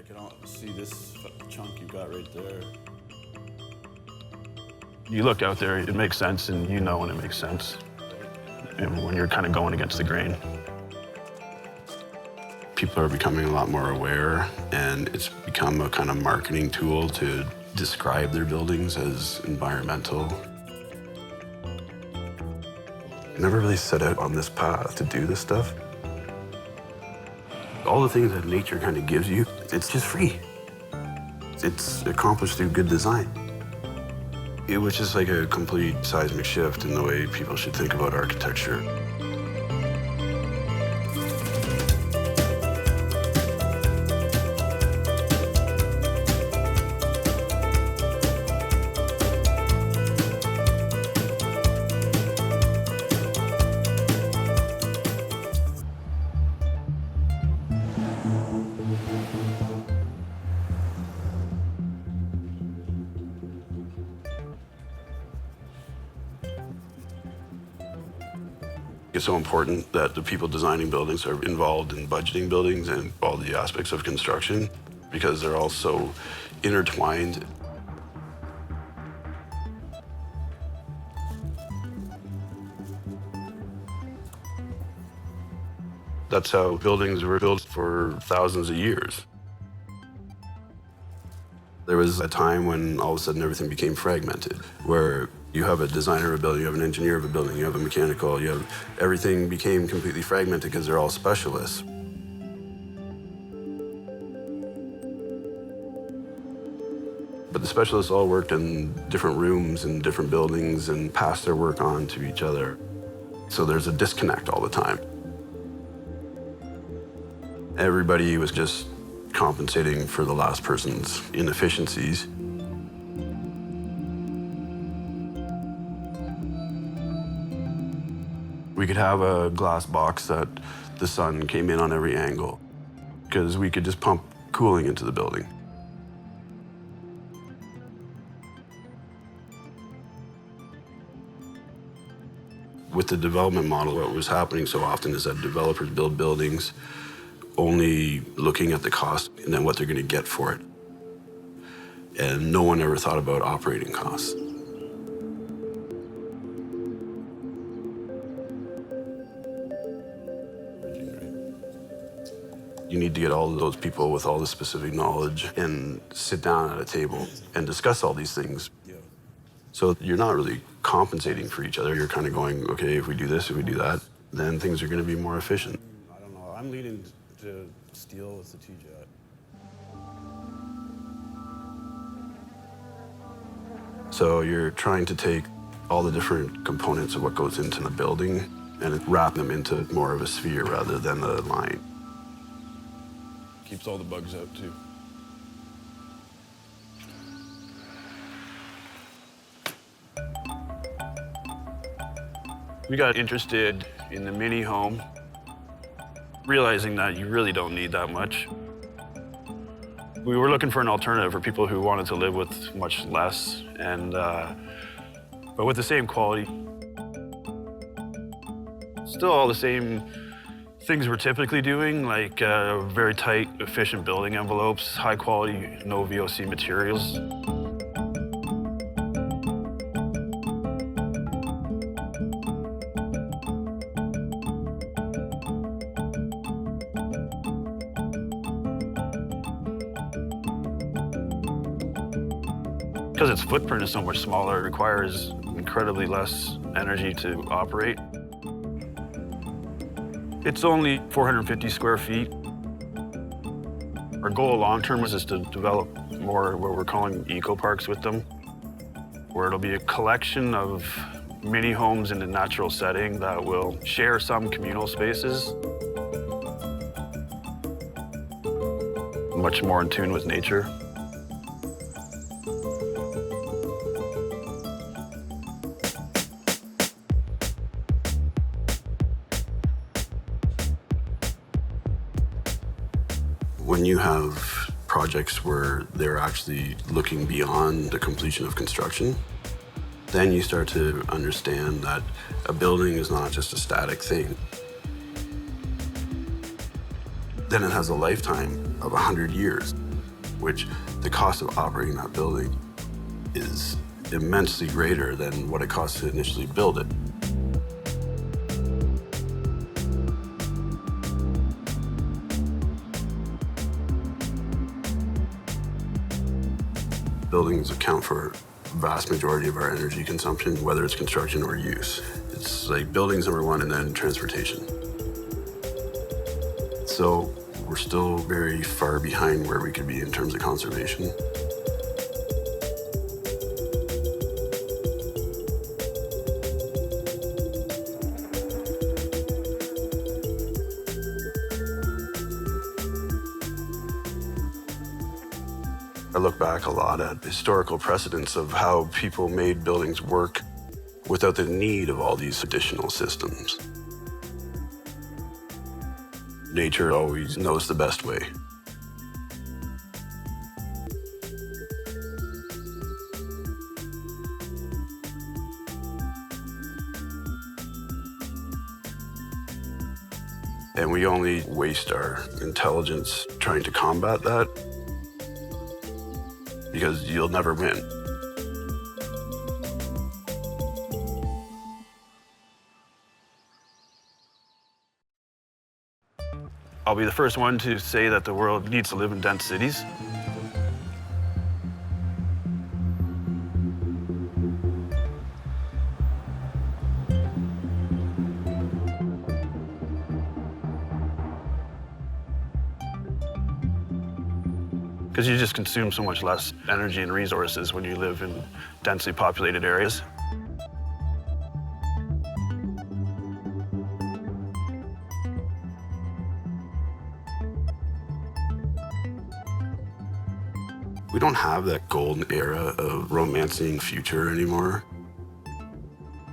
I can see this chunk you got right there. You look out there, it makes sense, and you know when it makes sense. And when you're kind of going against the grain. People are becoming a lot more aware, and it's become a kind of marketing tool to describe their buildings as environmental. I never really set out on this path to do this stuff. All the things that nature kind of gives you, it's just free. It's accomplished through good design. It was just like a complete seismic shift in the way people should think about architecture. It's so important that the people designing buildings are involved in budgeting buildings and all the aspects of construction because they're all so intertwined. That's how buildings were built for thousands of years. There was a time when all of a sudden everything became fragmented, where you have a designer of a building, you have an engineer of a building, you have a mechanical, everything became completely fragmented because they're all specialists. But the specialists all worked in different rooms and different buildings and passed their work on to each other. So there's a disconnect all the time. Everybody was just compensating for the last person's inefficiencies. We could have a glass box that the sun came in on every angle because we could just pump cooling into the building. With the development model, what was happening so often is that developers build buildings only looking at the cost and then what they're going to get for it. And no one ever thought about operating costs. You need to get all of those people with all the specific knowledge and sit down at a table and discuss all these things. So you're not really compensating for each other. You're kind of going, okay, if we do this, if we do that, then things are going to be more efficient. I don't know. I'm leaning to steel with the T-Jet. So you're trying to take all the different components of what goes into the building and wrap them into more of a sphere rather than a line. Keeps all the bugs out, too. We got interested in the mini home, realizing that you really don't need that much. We were looking for an alternative for people who wanted to live with much less, and but with the same quality. Still all the same things we're typically doing, like very tight, efficient building envelopes, high quality, no VOC materials. Because its footprint is so much smaller, it requires incredibly less energy to operate. It's only 450 square feet. Our goal long-term is just to develop more what we're calling eco-parks with them, where it'll be a collection of mini homes in a natural setting that will share some communal spaces, much more in tune with nature. When you have projects where they're actually looking beyond the completion of construction, then you start to understand that a building is not just a static thing. Then it has a lifetime of 100 years. which the cost of operating that building is immensely greater than what it costs to initially build it. Buildings account for the vast majority of our energy consumption, whether it's construction or use. It's like buildings, number one, and then transportation. So we're still very far behind where we could be in terms of conservation. I look back a lot at historical precedents of how people made buildings work without the need of all these additional systems. Nature always knows the best way. And we only waste our intelligence trying to combat that, because you'll never win. I'll be the first one to say that the world needs to live in dense cities. Because you just consume so much less energy and resources when you live in densely populated areas. We don't have that golden era of romancing future anymore.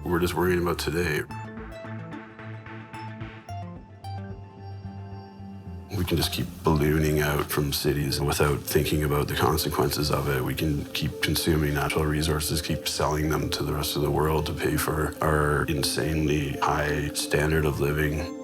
We're just worrying about today. We can just keep ballooning out from cities without thinking about the consequences of it. We can keep consuming natural resources, keep selling them to the rest of the world to pay for our insanely high standard of living.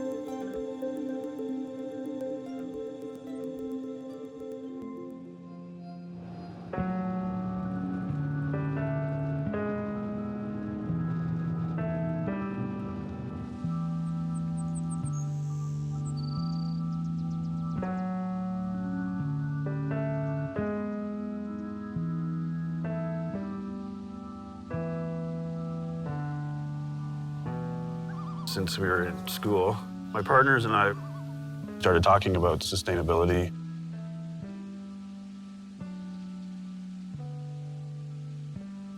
Since we were in school, my partners and I started talking about sustainability.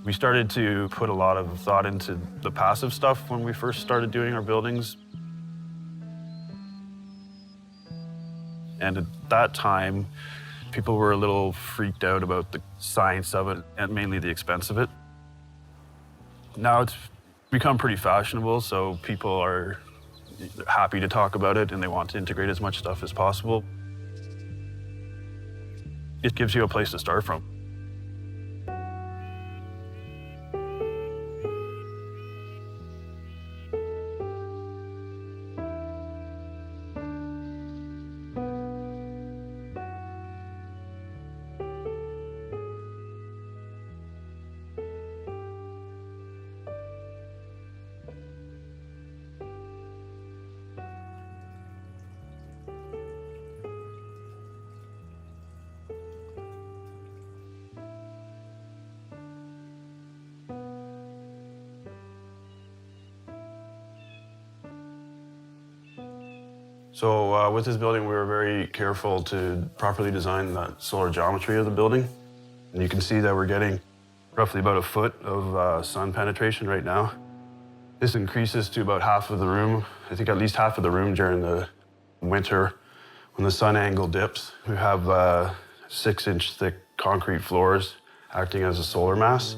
We started to put a lot of thought into the passive stuff when we first started doing our buildings. And at that time, people were a little freaked out about the science of it and mainly the expense of it. Now it's become pretty fashionable, so people are happy to talk about it and they want to integrate as much stuff as possible. It gives you a place to start from. So with this building, we were very careful to properly design the solar geometry of the building. And you can see that we're getting roughly about a foot of sun penetration right now. This increases to about half of the room, I think at least half of the room during the winter when the sun angle dips. We have 6-inch thick concrete floors acting as a solar mass.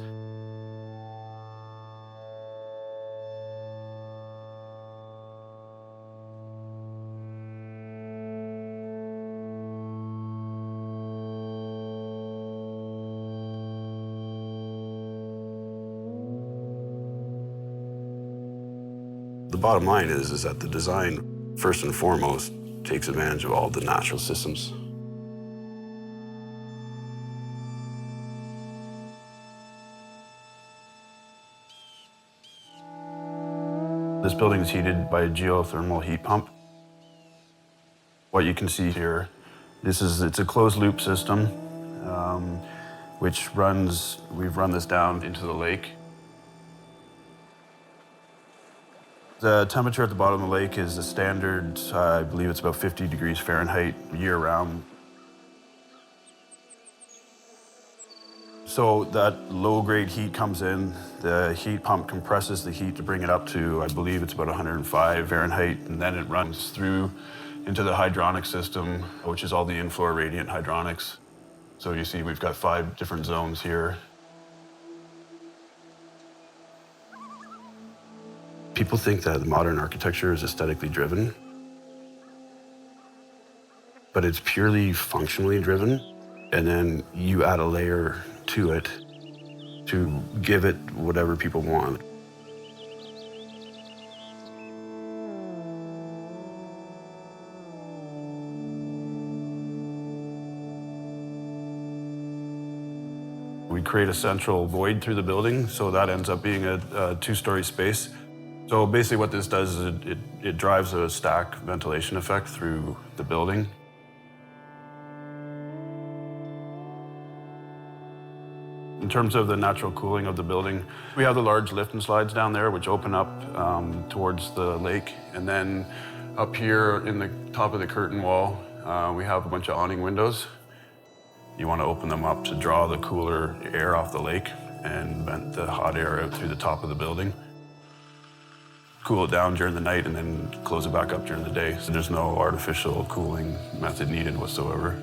The bottom line is that the design, first and foremost, takes advantage of all the natural systems. This building is heated by a geothermal heat pump. What you can see here, it's a closed loop system, we've run this down into the lake. The temperature at the bottom of the lake is a standard, I believe it's about 50 degrees Fahrenheit year-round. So that low-grade heat comes in, the heat pump compresses the heat to bring it up to, I believe it's about 105 Fahrenheit, and then it runs through into the hydronic system, which is all the in-floor radiant hydronics. So you see we've got 5 different zones here. People think that modern architecture is aesthetically driven, but it's purely functionally driven, and then you add a layer to it to give it whatever people want. We create a central void through the building, so that ends up being a 2-story space. So basically what this does is it drives a stack ventilation effect through the building. In terms of the natural cooling of the building, we have the large lift and slides down there, which open up towards the lake. And then up here in the top of the curtain wall, we have a bunch of awning windows. You want to open them up to draw the cooler air off the lake and vent the hot air out through the top of the building. Cool it down during the night and then close it back up during the day. So there's no artificial cooling method needed whatsoever.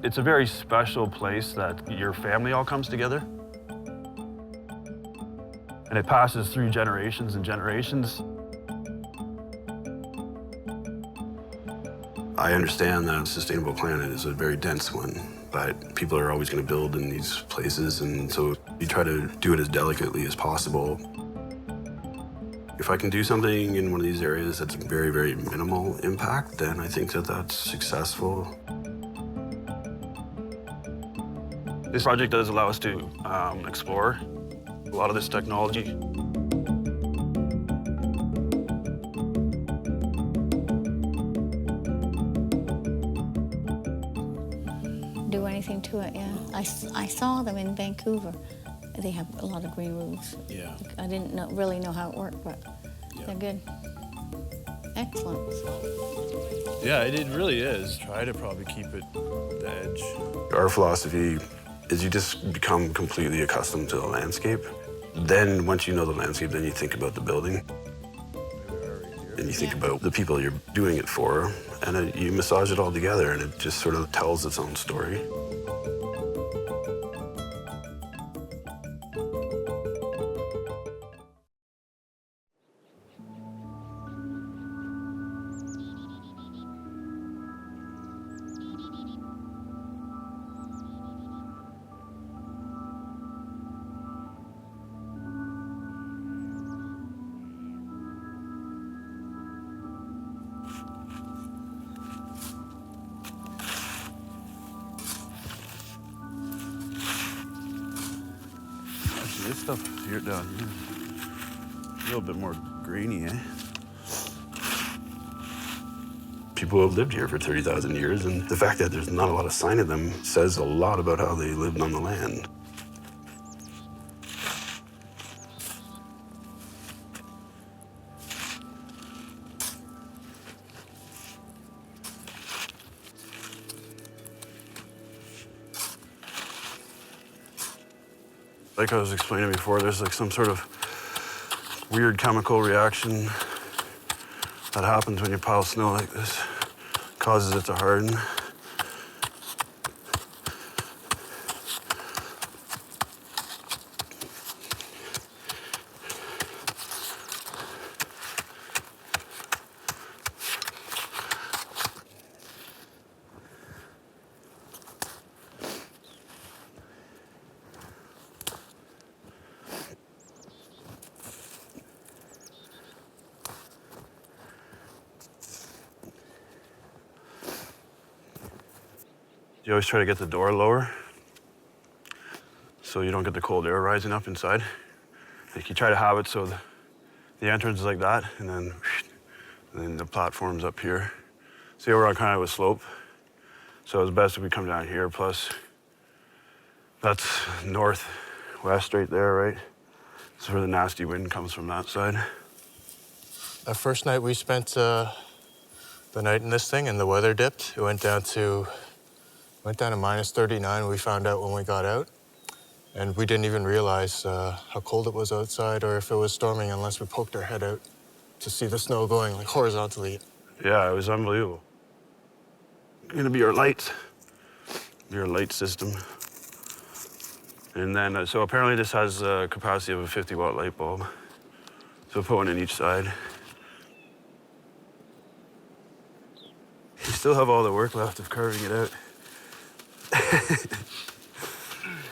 It's a very special place that your family all comes together. And it passes through generations and generations. I understand that a sustainable planet is a very dense one, but people are always going to build in these places, and so you try to do it as delicately as possible. If I can do something in one of these areas that's very, very minimal impact, then I think that that's successful. This project does allow us to explore a lot of this technology. Do anything to it, yeah. I saw them in Vancouver. They have a lot of green roofs. Yeah. I didn't really know how it worked, but they're good. Excellent. Yeah, it really is. Try to probably keep it the edge. Our philosophy is you just become completely accustomed to the landscape. Then once you know the landscape, then you think about the building. And you think about the people you're doing it for, and you massage it all together, and it just sort of tells its own story. This stuff here down here, a little bit more grainy, eh? People have lived here for 30,000 years, and the fact that there's not a lot of sign of them says a lot about how they lived on the land. Like I was explaining before, there's like some sort of weird chemical reaction that happens when you pile snow like this. Causes it to harden. You always try to get the door lower so you don't get the cold air rising up inside. Like you try to have it so the entrance is like that, and then the platform's up here. See, we're on kind of a slope, so it's best if we come down here. Plus, that's northwest right there, right? So where the nasty wind comes from that side. The first night we spent the night in this thing, and the weather dipped. It went down to minus 39. We found out when we got out, and we didn't even realize how cold it was outside or if it was storming unless we poked our head out to see the snow going like horizontally. Yeah, it was unbelievable. Gonna be our lights, your light system. And then, so apparently this has a capacity of a 50-watt light bulb. So we'll put one in each side. You still have all the work left of carving it out.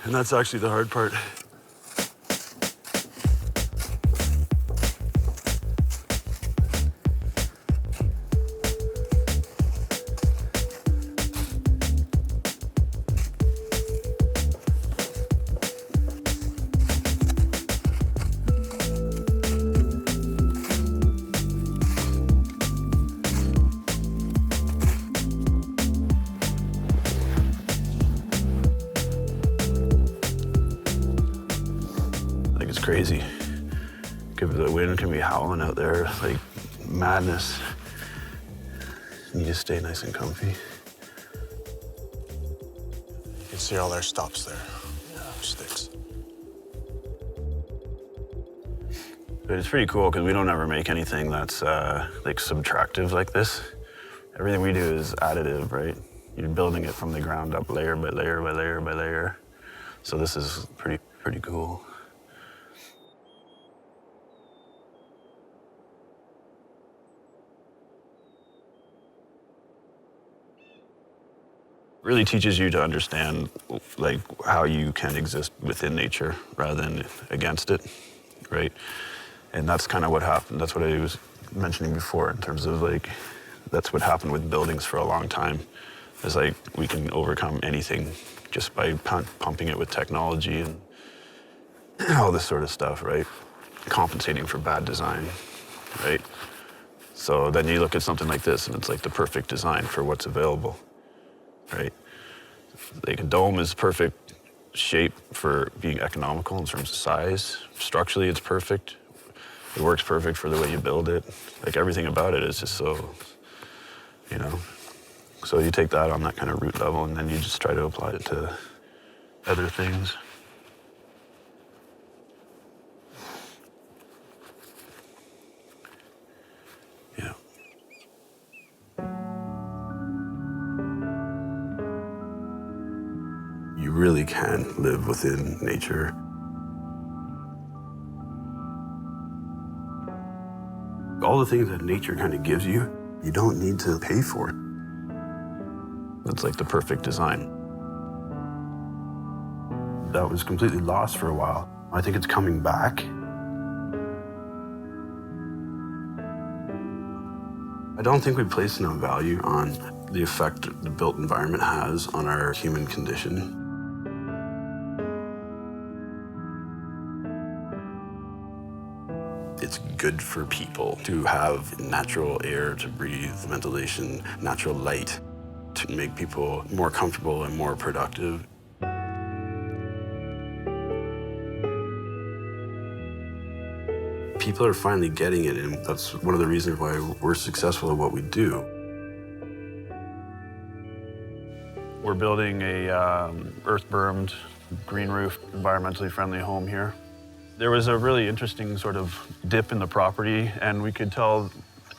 And that's actually the hard part. Crazy. The wind can be howling out there like madness. You just stay nice and comfy. You can see all their stops there. Yeah. Sticks. But it's pretty cool because we don't ever make anything that's like subtractive like this. Everything we do is additive, right? You're building it from the ground up, layer by layer by layer by layer. So this is pretty cool. Really teaches you to understand like how you can exist within nature rather than against it, right? And that's kind of what happened. That's what I was mentioning before in terms of like, that's what happened with buildings for a long time. Is like we can overcome anything just by pumping it with technology and all this sort of stuff, right? Compensating for bad design, right? So then you look at something like this and it's like the perfect design for what's available. Right? Like a dome is perfect shape for being economical in terms of size. Structurally, it's perfect. It works perfect for the way you build it. Like everything about it is just so, you know. So you take that on that kind of root level and then you just try to apply it to other things. Yeah. You really can live within nature. All the things that nature kind of gives you, you don't need to pay for it. It's like the perfect design. That was completely lost for a while. I think it's coming back. I don't think we place enough value on the effect the built environment has on our human condition. It's good for people to have natural air to breathe, ventilation, natural light to make people more comfortable and more productive. People are finally getting it, and that's one of the reasons why we're successful at what we do. We're building a earth-bermed, green-roofed, environmentally friendly home here. There was a really interesting sort of dip in the property, and we could tell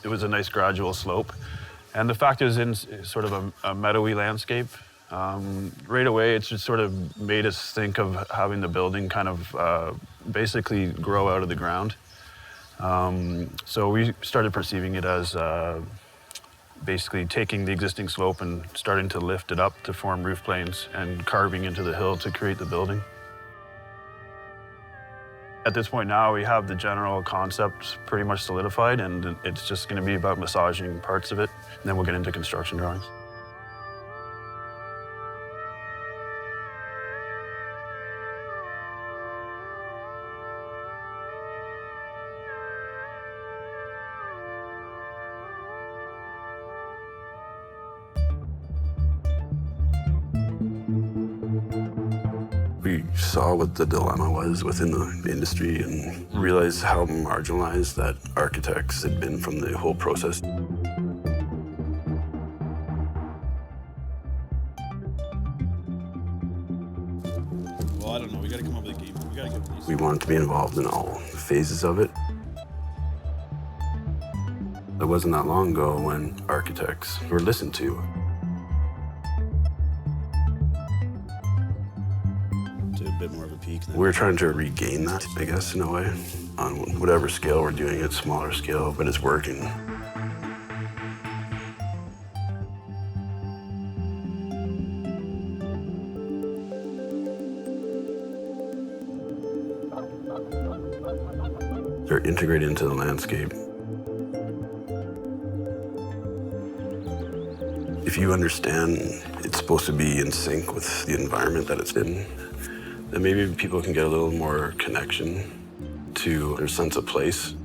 it was a nice gradual slope. And the fact is, in sort of a meadowy landscape, right away, it's just sort of made us think of having the building kind of basically grow out of the ground. So we started perceiving it as basically taking the existing slope and starting to lift it up to form roof planes and carving into the hill to create the building. At this point now, we have the general concept pretty much solidified, and it's just going to be about massaging parts of it, and then we'll get into construction drawings. We saw what the dilemma was within the industry and realized how marginalized that architects had been from the whole process. Well, I don't know. We got to come up with a game. We got to get these. We wanted to be involved in all phases of it. It wasn't that long ago when architects were listened to. To a bit more of a peak. We're trying to regain that, I guess, in a way, on whatever scale we're doing it, smaller scale, but it's working. They're integrated into the landscape. If you understand it's supposed to be in sync with the environment that it's in, then maybe people can get a little more connection to their sense of place.